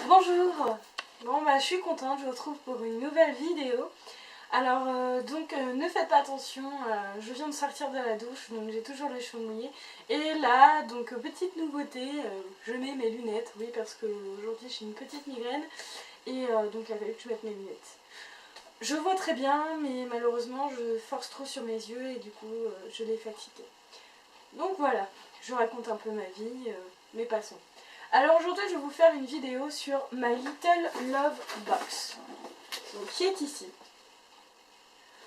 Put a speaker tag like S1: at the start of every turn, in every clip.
S1: Bonjour. Bon je suis contente, je vous retrouve pour une nouvelle vidéo. Alors ne faites pas attention, je viens de sortir de la douche, donc j'ai toujours les cheveux mouillés. Et là, donc petite nouveauté, je mets mes lunettes, oui parce qu'aujourd'hui j'ai une petite migraine et donc il a fallu que je mette mes lunettes. Je vois très bien, mais malheureusement je force trop sur mes yeux et du coup je les fatigue. Donc voilà, je raconte un peu ma vie, mais passons. Alors aujourd'hui je vais vous faire une vidéo sur My Little Love Box, donc, qui est ici.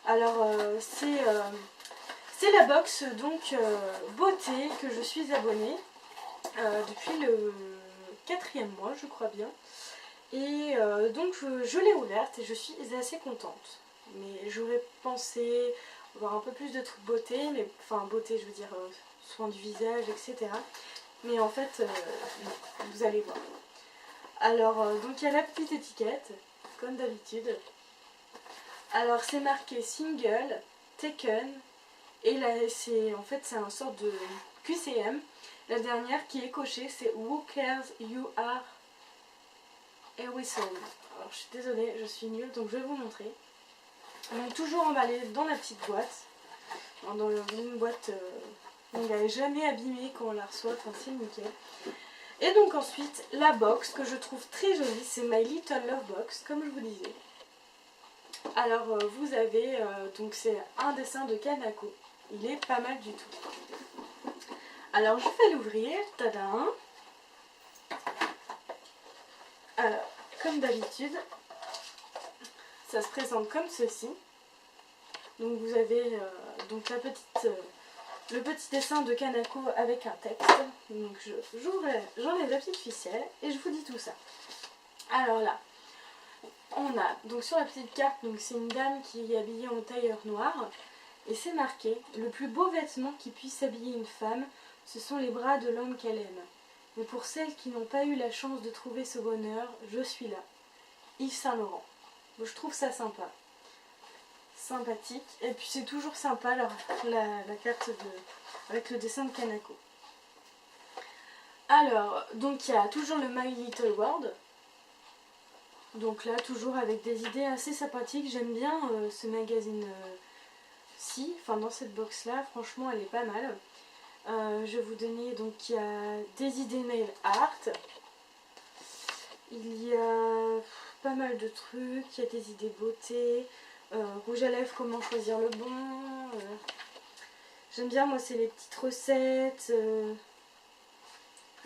S1: Alors c'est la box donc beauté que je suis abonnée depuis le 4e mois je crois bien. Et donc je l'ai ouverte et je suis assez contente. Mais j'aurais pensé avoir un peu plus de trucs beauté, mais enfin beauté je veux dire soin du visage etc. Mais en fait, vous allez voir. Alors, donc il y a la petite étiquette, comme d'habitude. Alors c'est marqué Single, Taken, et là c'est en fait c'est un sort de QCM. La dernière qui est cochée c'est Who Cares You Are a Whistle. Alors je suis désolée, je suis nulle, donc je vais vous montrer. Donc toujours emballé dans la petite boîte, dans une boîte... donc elle n'est jamais abîmée quand on la reçoit, enfin c'est nickel. Et donc ensuite la box que je trouve très jolie, c'est My Little Love Box comme je vous disais. Alors vous avez, donc c'est un dessin de Kanako, il est pas mal du tout. Alors je vais l'ouvrir, tadam. Alors comme d'habitude, ça se présente comme ceci. Donc vous avez donc la petite... le petit dessin de Kanako avec un texte. Donc j'enlève la petite ficelle et je vous dis tout ça. Alors là, on a donc sur la petite carte, donc c'est une dame qui est habillée en tailleur noir et c'est marqué: le plus beau vêtement qui puisse habiller une femme, ce sont les bras de l'homme qu'elle aime. Mais pour celles qui n'ont pas eu la chance de trouver ce bonheur, je suis là. Yves Saint Laurent. Donc, je trouve ça sympa. Sympathique. Et puis c'est toujours sympa la carte avec le dessin de Kanako. Alors, donc il y a toujours le My Little World. Donc là, toujours avec des idées assez sympathiques. J'aime bien ce magazine-ci, enfin dans cette box-là, franchement elle est pas mal. Je vais vous donner, donc il y a des idées nail art. Il y a pas mal de trucs, il y a des idées beauté. Rouge à lèvres, comment choisir le bon. J'aime bien, moi, c'est les petites recettes,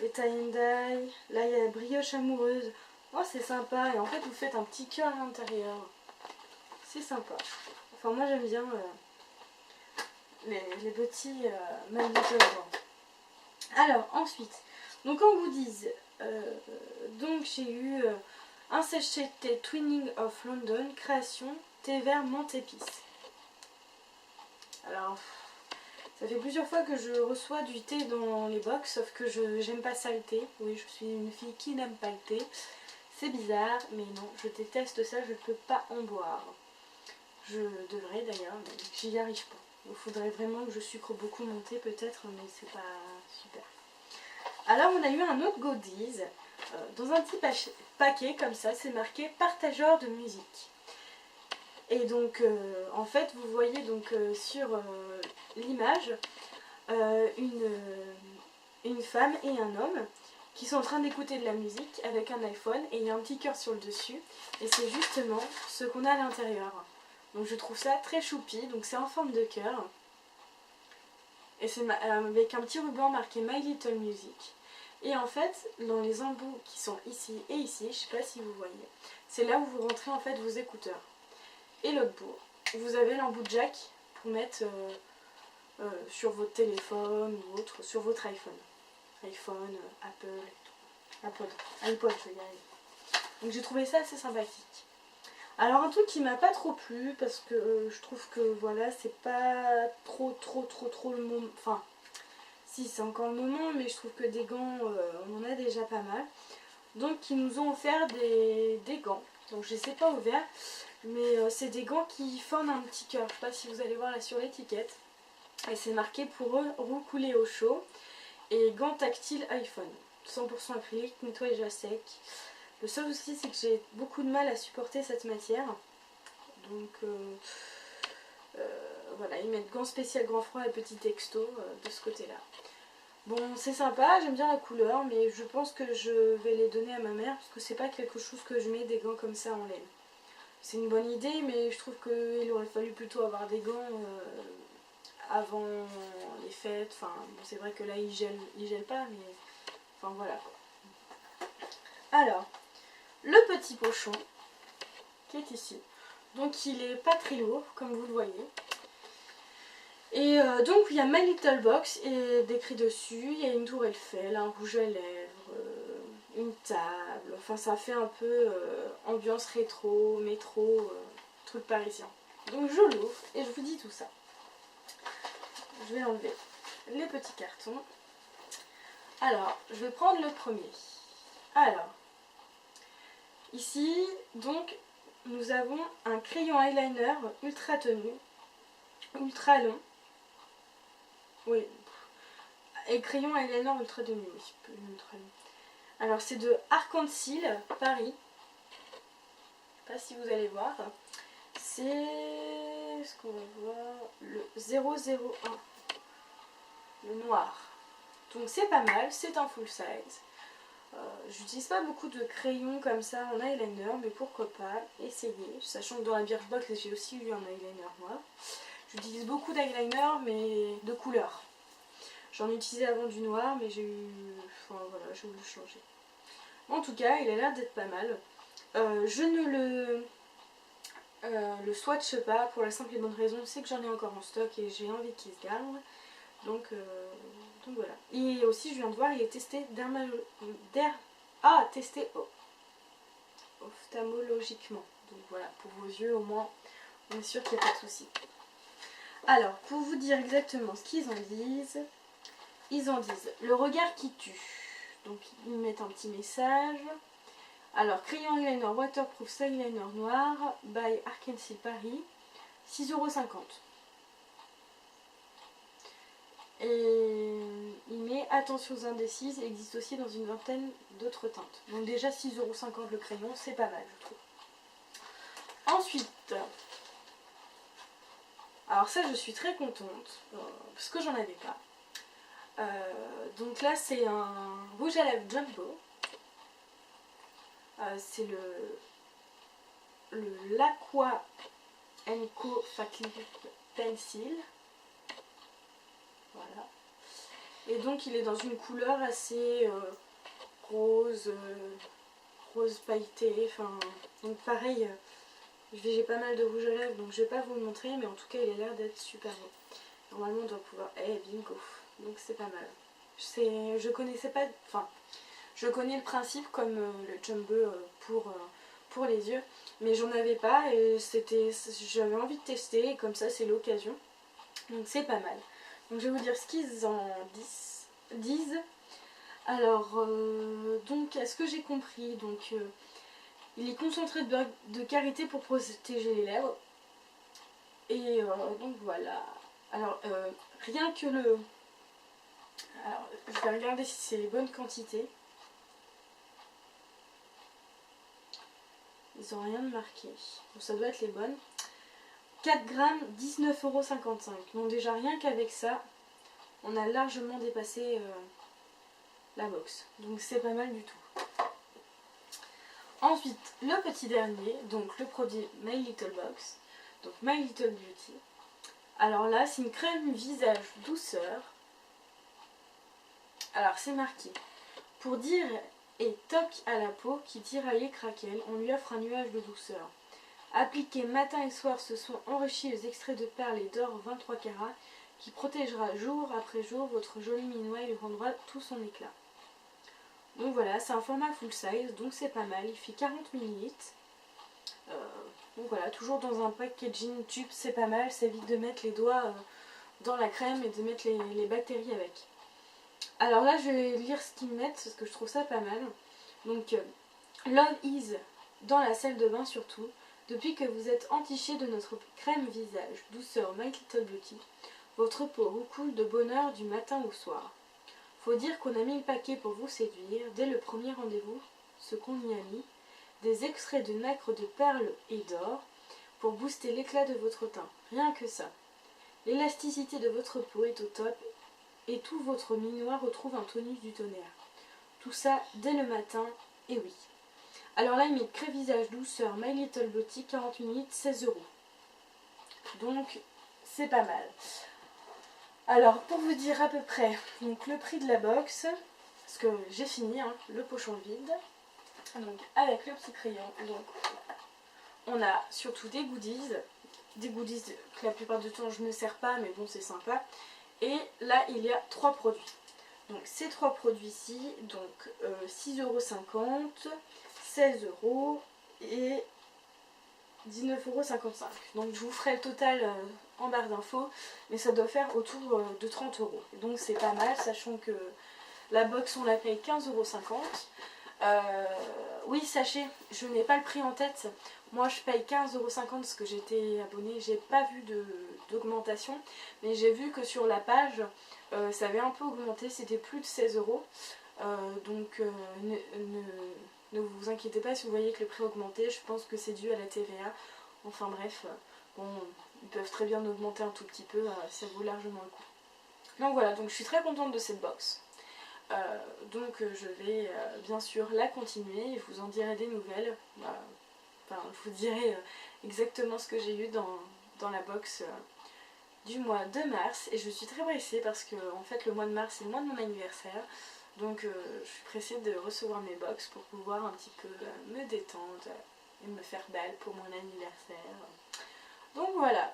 S1: les tie and dye. Là, il y a la brioche amoureuse. Oh, c'est sympa. Et en fait, vous faites un petit cœur à l'intérieur. C'est sympa. Enfin, moi, j'aime bien les petits magnétoseurs. Alors, ensuite, donc, on vous dise, donc, j'ai eu un sachet de thé Twinning of London, création. Thé vert menthe épice. Alors, ça fait plusieurs fois que je reçois du thé dans les box, sauf que j'aime pas ça le thé. Oui, je suis une fille qui n'aime pas le thé. C'est bizarre, mais non, je déteste ça, je ne peux pas en boire. Je devrais d'ailleurs, mais j'y arrive pas. Il faudrait vraiment que je sucre beaucoup mon thé peut-être, mais c'est pas super. Alors, on a eu un autre goodies, dans un petit paquet comme ça, c'est marqué partageur de musique. Et donc en fait vous voyez donc sur l'image une femme et un homme qui sont en train d'écouter de la musique avec un iPhone et il y a un petit cœur sur le dessus et c'est justement ce qu'on a à l'intérieur. Donc je trouve ça très choupi, donc c'est en forme de cœur et c'est avec un petit ruban marqué My Little Music. Et en fait dans les embouts qui sont ici et ici, je sais pas si vous voyez, c'est là où vous rentrez en fait vos écouteurs. Et l'autre bout, vous avez l'embout jack pour mettre sur votre téléphone ou autre, sur votre iPhone. iPhone, Apple et tout. iPod, je vais y arriver. Donc j'ai trouvé ça assez sympathique. Alors un truc qui m'a pas trop plu, parce que je trouve que voilà, c'est pas trop le moment. Enfin, si c'est encore le moment, mais je trouve que des gants, on en a déjà pas mal. Donc ils nous ont offert des gants. Donc je ne les ai pas ouverts. Mais c'est des gants qui forment un petit cœur. Je ne sais pas si vous allez voir là sur l'étiquette. Et c'est marqué pour eux, roue coulée au chaud. Et gants tactiles iPhone. 100% acrylique, nettoyage à sec. Le seul souci c'est que j'ai beaucoup de mal à supporter cette matière. Donc voilà, ils mettent gants spécial grand froid et petit texto de ce côté là. Bon, c'est sympa, j'aime bien la couleur, mais je pense que je vais les donner à ma mère parce que c'est pas quelque chose que je mets des gants comme ça en laine. C'est une bonne idée, mais je trouve qu'il aurait fallu plutôt avoir des gants avant les fêtes. Enfin, bon, c'est vrai que là ils gèlent pas, mais enfin voilà quoi. Alors, le petit pochon qui est ici. Donc il est pas très lourd, comme vous le voyez. Et donc il y a My Little Box et décrit dessus, il y a une tour Eiffel, un rouge à lèvres, une table, enfin ça fait un peu ambiance rétro, métro, truc parisien. Donc je l'ouvre et je vous dis tout ça. Je vais enlever les petits cartons. Alors, je vais prendre le premier. Alors, ici, donc, nous avons un crayon eyeliner ultra tenu, ultra long. Oui, et crayon eyeliner ultra tenu, oui, ultra long. Alors, c'est de Arc-en-Ciel, Paris. Je ne sais pas si vous allez voir. C'est ce qu'on va voir, le 001, le noir. Donc c'est pas mal, c'est un full size. J'utilise pas beaucoup de crayons comme ça en eyeliner, mais pourquoi pas essayer. Sachant que dans la Birchbox j'ai aussi eu un eyeliner noir. J'utilise beaucoup d'eyeliner mais de couleur. J'en utilisais avant du noir, mais j'ai eu... Enfin voilà, j'ai voulu changer. En tout cas, il a l'air d'être pas mal. Je ne le swatche pas pour la simple et bonne raison, c'est que j'en ai encore en stock et j'ai envie qu'il se garde. Donc voilà. Et aussi, je viens de voir, il est testé testé ophtalmologiquement. Donc voilà, pour vos yeux, au moins, on est sûr qu'il n'y a pas de souci. Alors, pour vous dire exactement ce qu'ils en disent, ils en disent le regard qui tue. Donc, ils mettent un petit message. Alors, crayon eyeliner waterproof eyeliner noir by Arc-en-Ciel Paris, 6,50 €. Et il met attention aux indécises, il existe aussi dans une vingtaine d'autres teintes. Donc déjà 6,50 € le crayon, c'est pas mal je trouve. Ensuite, alors ça je suis très contente, parce que j'en avais pas. Donc là c'est un rouge à lèvres Jumbo. C'est le L'Aqua Co Factory Pencil. Voilà. Et donc il est dans une couleur assez rose, rose pailleté. Enfin, donc pareil, j'ai pas mal de rouge à lèvres, donc je vais pas vous le montrer, mais en tout cas il a l'air d'être super beau. Normalement on doit pouvoir... bingo. Donc c'est pas mal. Je connaissais pas... Enfin, je connais le principe comme le Jumbo pour les yeux, mais j'en avais pas et j'avais envie de tester et comme ça c'est l'occasion. Donc c'est pas mal. Donc je vais vous dire ce qu'ils en disent. Alors, donc à ce que j'ai compris, donc il est concentré de karité pour protéger les lèvres. Et donc voilà. Alors, rien que le... Alors, je vais regarder si c'est les bonnes quantités. Ils n'ont rien de marqué. Donc ça doit être les bonnes. 4 grammes, 19,55 €. Donc déjà rien qu'avec ça, on a largement dépassé la box. Donc c'est pas mal du tout. Ensuite, le petit dernier, donc le produit My Little Box. Donc My Little Beauty. Alors là, c'est une crème visage douceur. Alors c'est marqué. Pour dire et toc à la peau qui tiraille et craquelle, on lui offre un nuage de douceur. Appliqué matin et soir, ce soin enrichi aux extraits de perles et d'or 23 carats qui protégera jour après jour votre joli minois et lui rendra tout son éclat. Donc voilà, c'est un format full size, donc c'est pas mal, il fait 40 ml. Donc voilà, toujours dans un packaging tube, c'est pas mal, ça évite de mettre les doigts dans la crème et de mettre les bactéries avec. Alors là, je vais lire ce qu'ils mettent parce que je trouve ça pas mal. Donc, Love is dans la salle de bain surtout. Depuis que vous êtes entiché de notre crème visage douceur My Little Beauty, votre peau roucoule de bonheur du matin au soir. Faut dire qu'on a mis le paquet pour vous séduire. Dès le premier rendez-vous, ce qu'on y a mis, des extraits de nacre de perles et d'or pour booster l'éclat de votre teint. Rien que ça. L'élasticité de votre peau est au top et tout votre minois retrouve un tonus du tonnerre. Tout ça dès le matin, et oui. Alors là, il met crème visage douceur My Little Beauty, 40 minutes, 16 €. Donc, c'est pas mal. Alors, pour vous dire à peu près donc, le prix de la box, parce que j'ai fini, hein, le pochon vide. Donc, avec le petit crayon, donc, on a surtout des goodies que la plupart du temps je ne sers pas, mais bon, c'est sympa. Et là, il y a 3 produits. Donc, ces 3 produits-ci, donc 6,50 €, 16 € et 19,55 €. Donc je vous ferai le total en barre d'infos, mais ça doit faire autour de 30 €. Donc c'est pas mal, sachant que la box on la paye 15,50 €. Oui, sachez, je n'ai pas le prix en tête. Moi je paye 15,50 € parce que j'étais abonnée, j'ai pas vu d'augmentation, mais j'ai vu que sur la page ça avait un peu augmenté, c'était plus de 16 €. Donc ne vous inquiétez pas si vous voyez que le prix a augmenté, je pense que c'est dû à la TVA. Enfin bref, bon, ils peuvent très bien augmenter un tout petit peu, ça vaut largement le coup. Donc voilà, donc je suis très contente de cette box. Donc je vais bien sûr la continuer et je vous en dirai des nouvelles. Enfin, je vous dirai exactement ce que j'ai eu dans la box du mois de mars. Et je suis très pressée parce que en fait le mois de mars c'est le mois de mon anniversaire. Donc je suis pressée de recevoir mes box pour pouvoir un petit peu me détendre et me faire belle pour mon anniversaire. Donc voilà.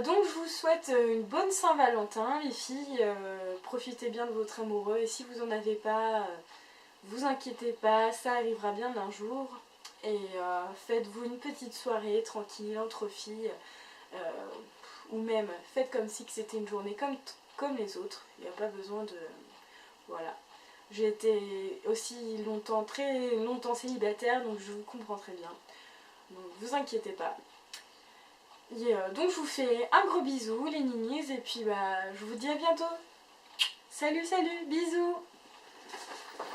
S1: Donc je vous souhaite une bonne Saint-Valentin les filles, profitez bien de votre amoureux et si vous n'en avez pas, vous inquiétez pas, ça arrivera bien un jour. Et faites-vous une petite soirée tranquille entre filles, ou même faites comme si c'était une journée comme les autres, il n'y a pas besoin de... Voilà. J'ai été aussi longtemps, très longtemps célibataire, donc je vous comprends très bien. Donc vous inquiétez pas. Et donc je vous fais un gros bisou les ninis et puis je vous dis à bientôt. Salut, salut, bisous.